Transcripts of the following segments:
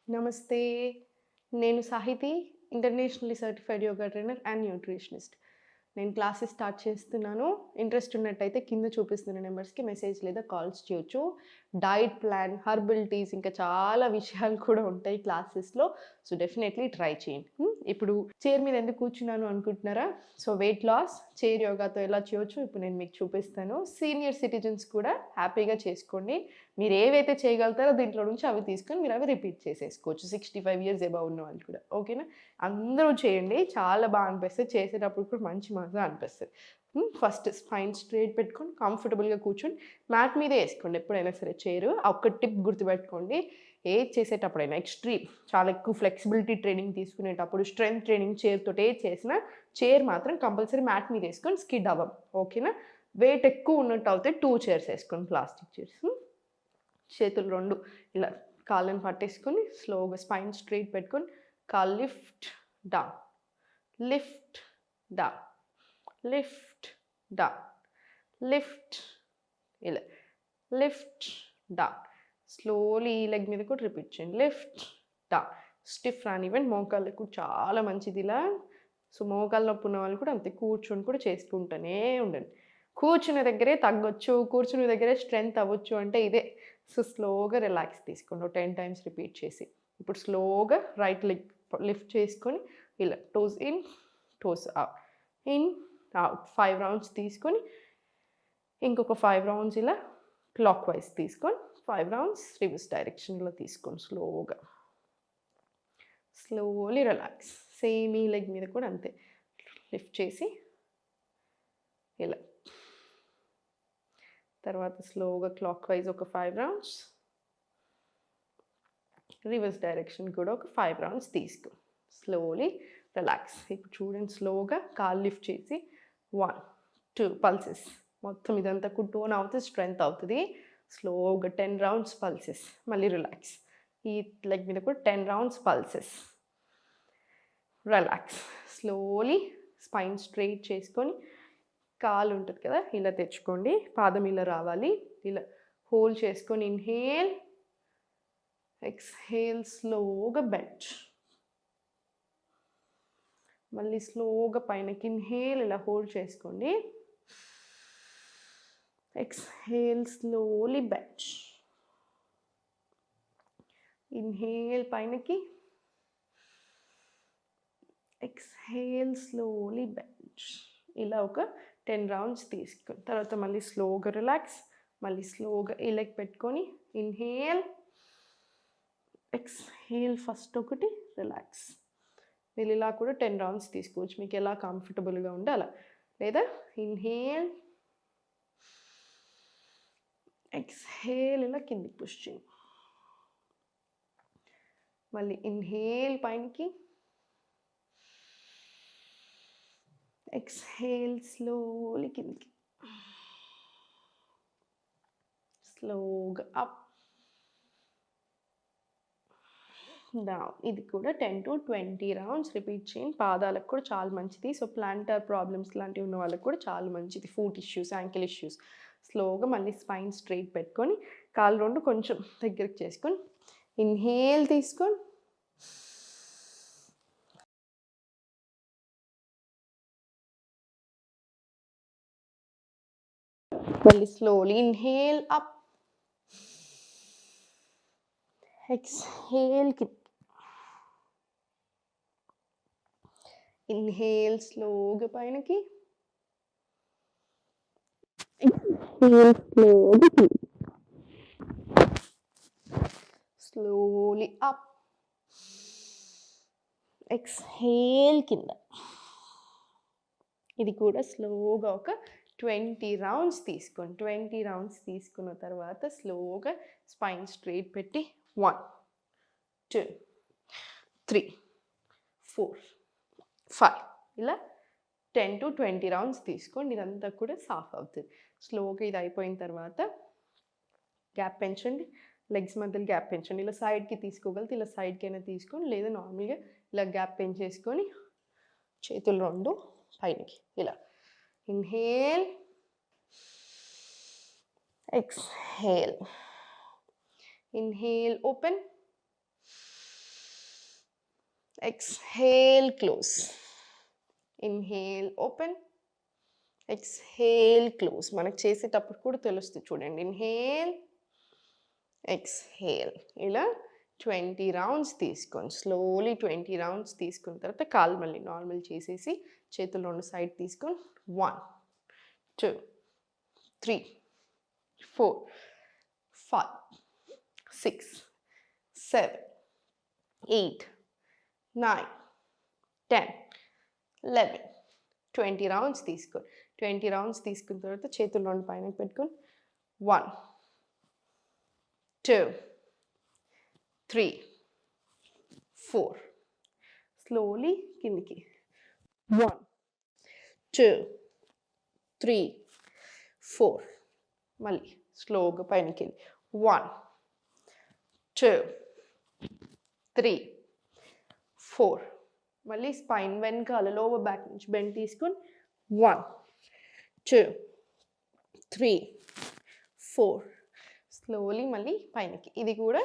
నమస్తే. నేను Sahithi, internationally certified yoga trainer and nutritionist. నేను క్లాసెస్ స్టార్ట్ చేస్తున్నాను. ఇంట్రెస్ట్ ఉన్నట్టయితే కింద చూపిస్తున్న నెంబర్స్‌కి మెసేజ్ లేదా కాల్స్ చేయొచ్చు. డైట్ ప్లాన్, హెర్బల్ టీస్ ఇంకా చాలా విషయాలు కూడా ఉంటాయి క్లాసెస్‌లో. సో, డెఫినెట్‌లీ ట్రై చేయండి. ఇప్పుడు చైర్ మీద ఎందుకు కూర్చున్నాను అనుకుంటున్నారా? సో, వెయిట్ లాస్ చైర్ యోగాతో ఎలా చేయొచ్చు ఇప్పుడు నేను మీకు చూపిస్తాను. సీనియర్ సిటిజన్స్ కూడా హ్యాపీగా చేసుకోండి. మీరు ఏవైతే చేయగలుగుతారో దీంట్లో నుంచి అవి తీసుకొని మీరు అవి రిపీట్ చేసేసుకోవచ్చు. 65 ఇయర్స్ అబోవ్ ఉన్న వాళ్ళు కూడా. ఓకేనా? అందరూ చేయండి. చాలా అనిపిస్తది. చేసేటప్పుడు కూడా మంచి మజా అనిపిస్తది. ఫస్ట్ స్పైన్ స్ట్రెయిట్ పెట్టుకొని కంఫర్టబుల్‌గా కూర్చొని మ్యాట్ మీదే ఏసుకోండి ఎప్పుడైనా సరే చైరు. ఆ ఒక్క టిప్ గుర్తుపెట్టుకోండి. ఏది చేసేటప్పుడైనా చాలా ఎక్కువ ఫ్లెక్సిబిలిటీ ట్రైనింగ్ తీసుకునేటప్పుడు, స్ట్రెంత్ ట్రైనింగ్ చైర్‌తోటి ఏది చేసినా చైర్ మాత్రం కంపల్సరీ మ్యాట్ మీద ఏసుకొని స్కిడ్ అవ్వం. ఓకేనా? వెయిట్ ఎక్కువ ఉన్నట్టు అవుతే 2 చైర్స్ ఏసుకోండి ప్లాస్టిక్ చైర్స్. చేతులు 2 ఇలా కాళ్ళని పట్టేసుకొని స్లోగా స్పైన్ స్ట్రెయిట్ పెట్టుకొని కాళ్ళు lift, down, lift, down, lift, down, lift, ఇలా లిఫ్ట్, డౌన్. స్లోలీ ఈ లెగ్ మీద కూడా రిపీట్ చేయండి. Lift, down. స్టిఫ్ రానివ్వండి. మోకాళ్ళకు చాలా మంచిది ఇలా. సో, మోకాళ్ళ నొప్పి ఉన్న వాళ్ళు కూడా అంతే కూర్చొని కూడా చేసుకుంటూనే ఉండండి. కూర్చున్న దగ్గరే తగ్గొచ్చు, కూర్చున్న దగ్గరే స్ట్రెంత్ అవ్వచ్చు అంటే ఇదే. సో, స్లోగా రిలాక్స్ తీసుకోండి. ఓ 10 టైమ్స్ రిపీట్ చేసి. ఇప్పుడు స్లోగా రైట్ లెగ్ లిఫ్ట్ చేసుకొని ఇలా toes in, toes out, in, out 5 rounds తీసుకొని ఇంకొక 5 రౌండ్స్ ఇలా క్లాక్ వైజ్ తీసుకొని 5 రౌండ్స్ రివర్స్ డైరెక్షన్‌లో తీసుకోండి స్లోగా. Slowly relax. సేమ్ ఈ లెగ్ మీద కూడా అంతే. లిఫ్ట్ చేసి ఇలా. తర్వాత స్లోగా క్లాక్ వైజ్ ఒక 5 రౌండ్స్. రివర్స్ డైరెక్షన్ కూడా ఒక 5 రౌండ్స్ తీసుకో. Slowly relax. ఇప్పుడు చూడండి స్లోగా కాళ్ళు లిఫ్ట్ చేసి 1, 2 పల్సెస్. మొత్తం ఇదంతా కూడా టోన్ అవుతుంది, స్ట్రెంత్ అవుతుంది. స్లోగా 10 రౌండ్స్ పల్సెస్. మళ్ళీ రిలాక్స్. ఈ లెగ్ మీద కూడా 10 rounds pulses. Relax. Slowly spine straight చేసుకొని కాలు ఉంటుంది కదా ఇలా తెచ్చుకోండి. పాదం ఇలా రావాలి. ఇలా హోల్డ్ చేసుకొని ఇన్హేల్, ఎక్స్‌హేల్ స్లోగా బెండ్. మళ్ళీ స్లోగా పైనకి ఇన్హేల్ ఇలా హోల్డ్ చేసుకోండి. Exhale slowly bend. ఇన్హేల్ పైనకి, ఎక్స్‌హేల్ స్లోలీ బెండ్. ఇలా ఒక 10 రౌండ్స్ తీసుకొని తర్వాత మళ్ళీ స్లోగా రిలాక్స్. మళ్ళీ స్లోగా ఈ లెగ్ పెట్టుకొని ఇన్హేల్, ఎక్స్‌హేల్ ఫస్ట్ ఒకటి రిలాక్స్. మీరు ఇలా కూడా 10 రౌండ్స్ తీసుకోవచ్చు. మీకు ఎలా కంఫర్టబుల్‌గా ఉంటే అలా. లేదా ఇన్హేల్, ఎక్స్‌హేల్ ఇలా కిందికి పుష్ చేయండి. మళ్ళీ ఇన్హేల్ పైనకి, ఎక్స్‌హేల్ స్లోలీ కిందికి. స్లోగా అప్, డౌన్. ఇది కూడా 10-20 రౌండ్స్ రిపీట్ చేయండి. పాదాలకు కూడా చాలా మంచిది. సో, ప్లాంటర్ ప్రాబ్లమ్స్ లాంటివి ఉన్న వాళ్ళకి కూడా చాలా మంచిది. Foot issues, ankle issues. స్లోగా మళ్ళీ స్పైన్ స్ట్రెయిట్ పెట్టుకొని కాళ్ళు 2 కొంచెం దగ్గరికి చేసుకొని ఇన్హేల్ తీసుకొని మళ్ళీ స్లోలీ ఇన్హేల్ అప్, ఎక్స్‌హేల్ కింద. ఇన్హేల్ స్లోగా పైనకి, ఎక్స్‌హేల్ స్లోగా కింద. స్లోలీ అప్, ఎక్స్‌హేల్ కింద. ఇది కూడా స్లోగా ఒక 20 రౌండ్స్ తీసుకోండి. 20 రౌండ్స్ తీసుకున్న తర్వాత స్లోగా స్పైన్ స్ట్రెయిట్ పెట్టి 1, 2, 3, 4, 5 ఇలా 10-20 రౌండ్స్ తీసుకోండి. ఇదంతా కూడా సాఫ్ అవుతుంది. స్లోగా ఇది అయిపోయిన తర్వాత గ్యాప్ పెంచండి. లెగ్స్ మధ్యలో గ్యాప్ పెంచండి. ఇలా సైడ్కి తీసుకోగలిగితే ఇలా సైడ్కైనా తీసుకొని లేదా నార్మల్గా ఇలా గ్యాప్ పెంచేసుకొని చేతులు 2 పైనకి ఇలా inhale, exhale. Inhale open, exhale, close. Inhale, open. Exhale, close. మనకు చేసేటప్పుడు కూడా తెలుస్తుంది చూడండి. Inhale, exhale. ఇలా 20 రౌండ్స్ తీసుకోండి. స్లోలీ 20 రౌండ్స్ తీసుకున్న తర్వాత కాళ్ళు మళ్ళీ నార్మల్ చేసేసి చేతులు రెండు సైడ్ తీసుకొని 1 2 3 4 5 6 7 8 9 10 11 20 రౌండ్స్ తీసుకోండి. 20 రౌండ్స్ తీసుకున్న తర్వాత చేతులు రెండు పైన పెట్టుకొని 1 2 3 4 స్లోలీ కిందికి 1 2 3 4 మళ్ళీ స్లోగా పైనకి 1 2 3 4 మళ్ళీ స్పైన్ వెనకాల లోవర్ బ్యాక్ నుంచి బెండ్ తీసుకొని 1 2 3 4 స్లోలీ మళ్ళీ పైనకి. ఇది కూడా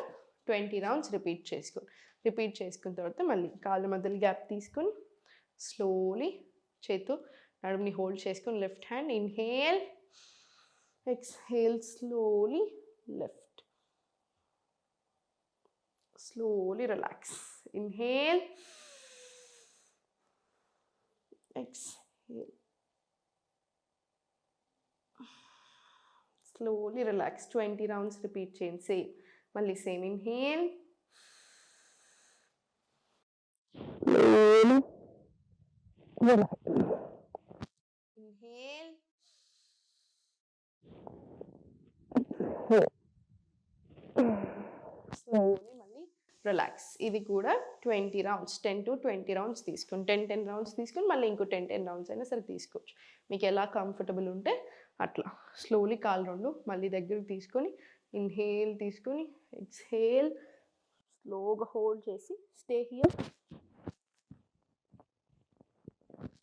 20 రౌండ్స్ రిపీట్ చేసుకోండి. రిపీట్ చేసుకున్న తర్వాత మళ్ళీ కాళ్ళ మధ్యలో గ్యాప్ తీసుకొని స్లోలీ చేతు నడుముని హోల్డ్ చేసుకొని left hand inhale, exhale, slowly left, slowly relax. Inhale, exhale, slowly relax. 20 rounds repeat చేయండి. సేమ్ మళ్ళీ same. Inhale, slowly relax. Inhale, slowly మళ్ళీ రిలాక్స్. ఇది కూడా 20 రౌండ్స్, 10 to 20 రౌండ్స్ తీసుకొని 10 రౌండ్స్ తీసుకొని మళ్ళీ ఇంకో 10 రౌండ్స్ అయినా సరే తీసుకోవచ్చు. మీకు ఎలా కంఫర్టబుల్ ఉంటే అట్లా. స్లోలీ కాలు రెండు మళ్ళీ దగ్గరికి తీసుకొని ఇన్హేల్ తీసుకొని ఎక్స్హేల్, స్లోగా హోల్డ్ చేసి స్టే హియర్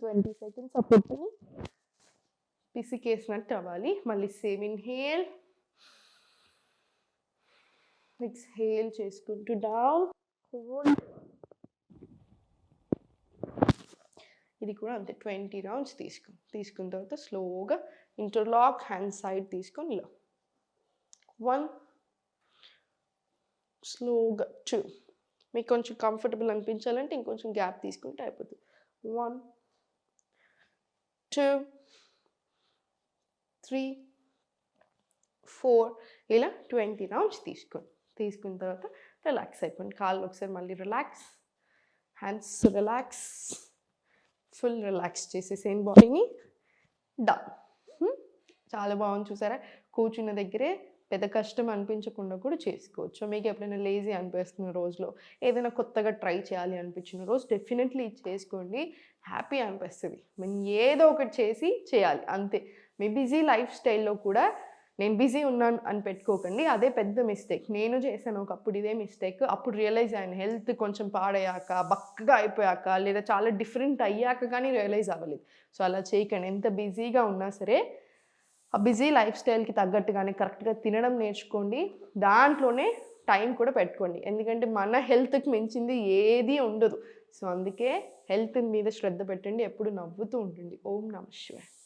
20 seconds. అప్పుడు పిసికేసినట్టు అవ్వాలి. మళ్ళీ సేమ్. ఇన్హేల్, ఎక్స్హేల్ చేసుకుంటూ డౌన్, హోల్డ్. ఇది కూడా అంతే 20 రౌండ్స్ తీసుకున్న తర్వాత స్లోగా ఇంటర్లాక్ హ్యాండ్ సైడ్ తీసుకొని ఇలా 1, స్లోగా 2. మీకు కొంచెం కంఫర్టబుల్ అనిపించాలంటే ఇంకొంచెం గ్యాప్ తీసుకుంటే అయిపోతుంది. 1 2 3 4 ఇలా 20 రౌండ్స్ తీసుకున్న తర్వాత రిలాక్స్ అయిపోయింది. కాళ్ళు ఒకసారి మళ్ళీ relax, hands relax, full relax చేసేసేం బాడీని. డౌన్. చాలా బాగుంది చూసారా. కూర్చున్న దగ్గరే పెద్ద కష్టం అనిపించకుండా కూడా చేసుకోవచ్చు. మీకు ఎప్పుడైనా లేజీ అనిపిస్తున్న రోజులో, ఏదైనా కొత్తగా ట్రై చేయాలి అనిపించిన రోజు డెఫినెట్లీ చేసుకోండి. హ్యాపీ అనిపిస్తుంది. మేము ఏదో ఒకటి చేయాలి అంతే. మీ బిజీ లైఫ్ స్టైల్లో కూడా నేను బిజీ ఉన్నాను అని పెట్టుకోకండి. అదే పెద్ద మిస్టేక్. నేను చేశాను ఒకప్పుడు ఇదే మిస్టేక్. అప్పుడు రియలైజ్ అయ్యాను, హెల్త్ కొంచెం పాడయ్యాక, బక్కగా అయిపోయాక, లేదా చాలా డిఫరెంట్ అయ్యాక కానీ రియలైజ్ అవ్వలేదు. సో అలా చేయకండి. ఎంత బిజీగా ఉన్నా సరే ఆ బిజీ లైఫ్ స్టైల్కి తగ్గట్టుగానే కరెక్ట్గా తినడం నేర్చుకోండి. దాంట్లోనే టైం కూడా పెట్టుకోండి. ఎందుకంటే మన హెల్త్కి మించింది ఏది ఉండదు. సో అందుకే హెల్త్ మీద శ్రద్ధ పెట్టండి. ఎప్పుడు నవ్వుతూ ఉంటుంది. ఓం నమః శివాయ.